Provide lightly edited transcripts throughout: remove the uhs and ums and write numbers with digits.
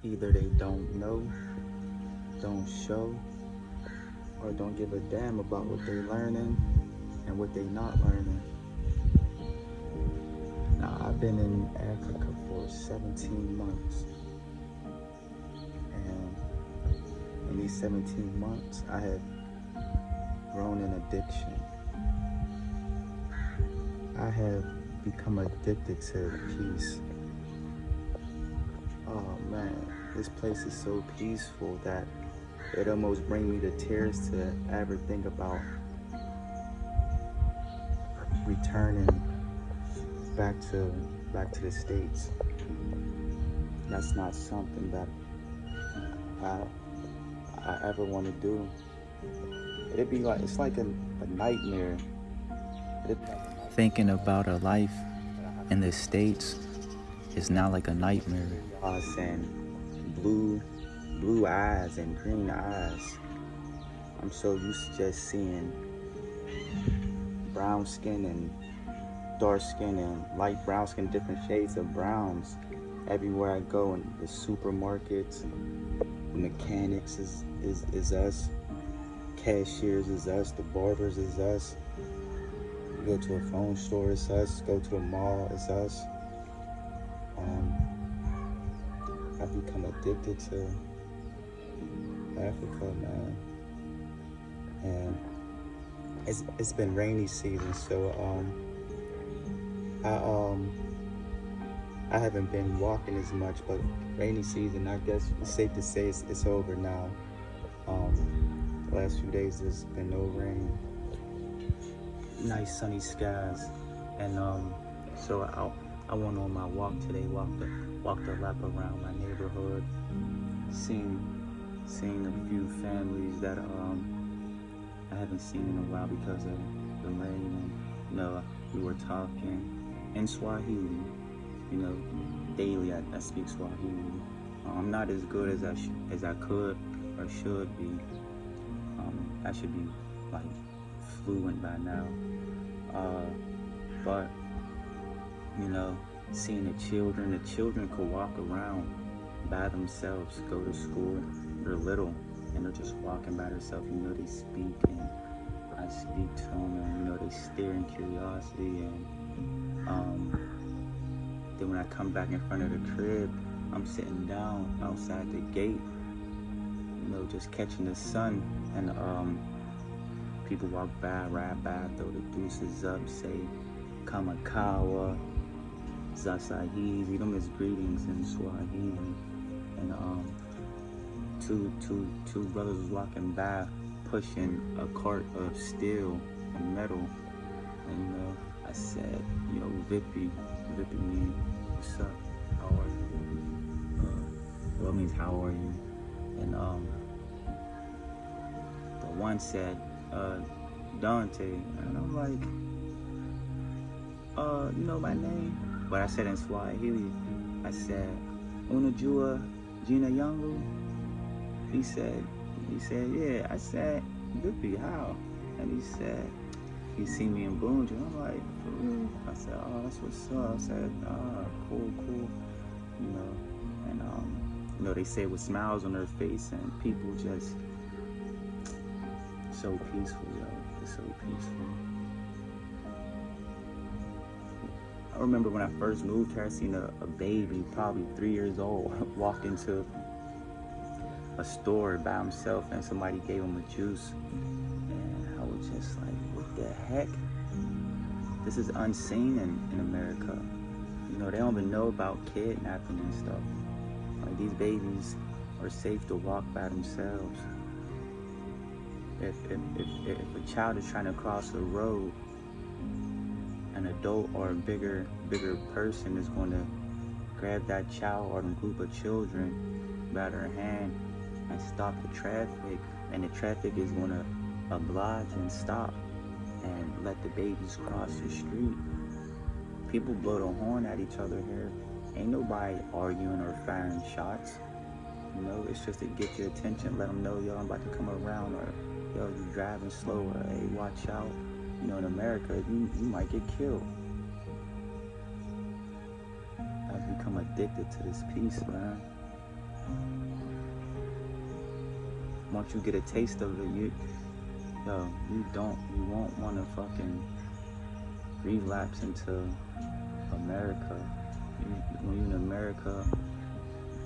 Either they don't know, don't show, or don't give a damn about what they learning and what they not learning. Now, I've been in Africa for 17 months, and in these 17 months, I have grown in addiction. I have become addicted to peace. Oh man, this place is so peaceful that it almost brings me to tears to ever think about returning back to the States. That's not something that I I ever want to do. It'd be like it's like a nightmare. Thinking about a life in the States is now like a nightmare. And blue eyes and green eyes. I'm so used to just seeing brown skin and dark skin and light brown skin, different shades of browns everywhere I go. In the supermarkets, the mechanics is us, cashiers is us, the barbers is us. You go to a phone store, it's us. Go to a mall, it's us. I've become addicted to Africa, man. And it's been rainy season, so I haven't been walking as much, but rainy season, I guess it's safe to say it's over now. The last few days there's been no rain, nice sunny skies, and so I went on my walk today, walked a lap around my neighborhood, seeing a few families that I haven't seen in a while because of the rain. And we were talking in Swahili. Daily I speak Swahili. I'm not as good as I could or should be. I should be like fluent by now. But seeing the children could walk around by themselves, go to school. They're little and they're just walking by themselves. They speak and I speak to them, and they stare in curiosity. And then when I come back in front of the crib, I'm sitting down outside the gate, just catching the sun, and people walk by, ride by, throw the deuces up, say Kamakawa, Zasahizi, them is greetings in Swahili. And two brothers was walking by, pushing a cart of steel and metal, and I said, "Yo, Vippy mean, what's up? How are you?" Well, it means how are you? And the one said, Dante, and I'm like, you know my name? But I said in Swahili, I said, Unajua Gina Yangu? He said, yeah. I said, Vippy, how? And he said, he seen me in Boonja. I'm like, for real? I said, oh, that's what's up. I said, cool. And they say with smiles on their face, and people just so peaceful, yo. It's so peaceful. I remember when I first moved here, I seen a baby, probably 3 years old, walk into a store by himself, and somebody gave him a juice. And I was just like, what the heck? This is unseen in America. They don't even know about kidnapping and stuff. Like, these babies are safe to walk by themselves. If a child is trying to cross a road, an adult or a bigger person is going to grab that child or a group of children by their hand and stop the traffic, and the traffic is going to oblige and stop and let the babies cross the street. People blow the horn at each other here. Ain't nobody arguing or firing shots. It's just to get your attention, let them know, yo, I'm about to come around, or yo, you driving slow, or hey, watch out. In America, you might get killed. I've become addicted to this peace, man. Once you get a taste of it, you won't want to fucking relapse into America. When you're in America,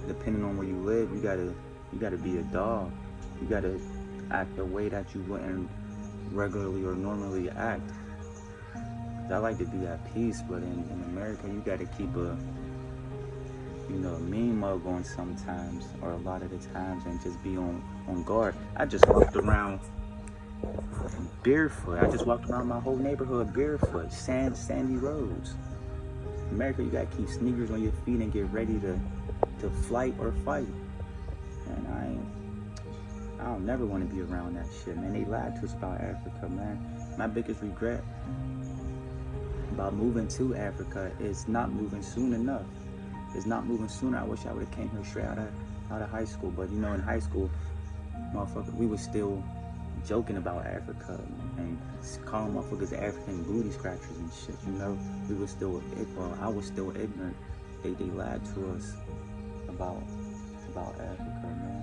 depending on where you live, you gotta be a dog. You gotta act the way that you wouldn't regularly or normally act. I like to be at peace, but in America, you gotta keep a mean mug on sometimes, or a lot of the times, and just be on guard. I just walked around barefoot. I just walked around my whole neighborhood barefoot, sandy roads. America, you gotta keep sneakers on your feet and get ready to flight or fight. And I don't never want to be around that shit, man. They lied to us about Africa, man. My biggest regret about moving to Africa is not moving soon enough. It's not moving sooner. I wish I would have came here straight out of high school. But in high school, motherfucker, we was still joking about Africa and calling motherfuckers African booty scratchers and shit. We was still, I was still ignorant. They lied to us about Africa, man.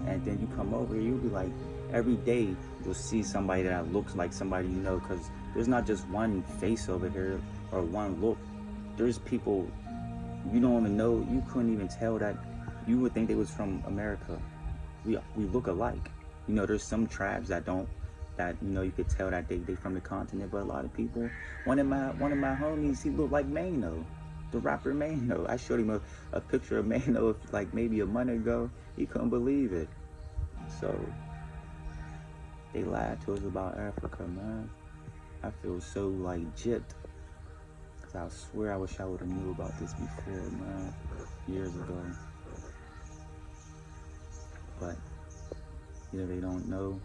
And then you come over here, you'll be like, every day you'll see somebody that looks like somebody because there's not just one face over here or one look. There's people you don't even know, you couldn't even tell that you would think they was from America. We look alike. There's some tribes that you could tell that they from the continent, but a lot of people, one of my homies, he looked like Mano, the rapper Mano. I showed him a picture of Mano like maybe a month ago. He couldn't believe it. So they lied to us about Africa, man. I feel so like gypped. Cause I swear I wish I would have knew about this before, man, years ago. But either they don't know,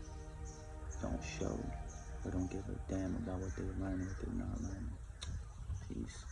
don't show, or don't give a damn about what they learn and what they're not learning. Peace.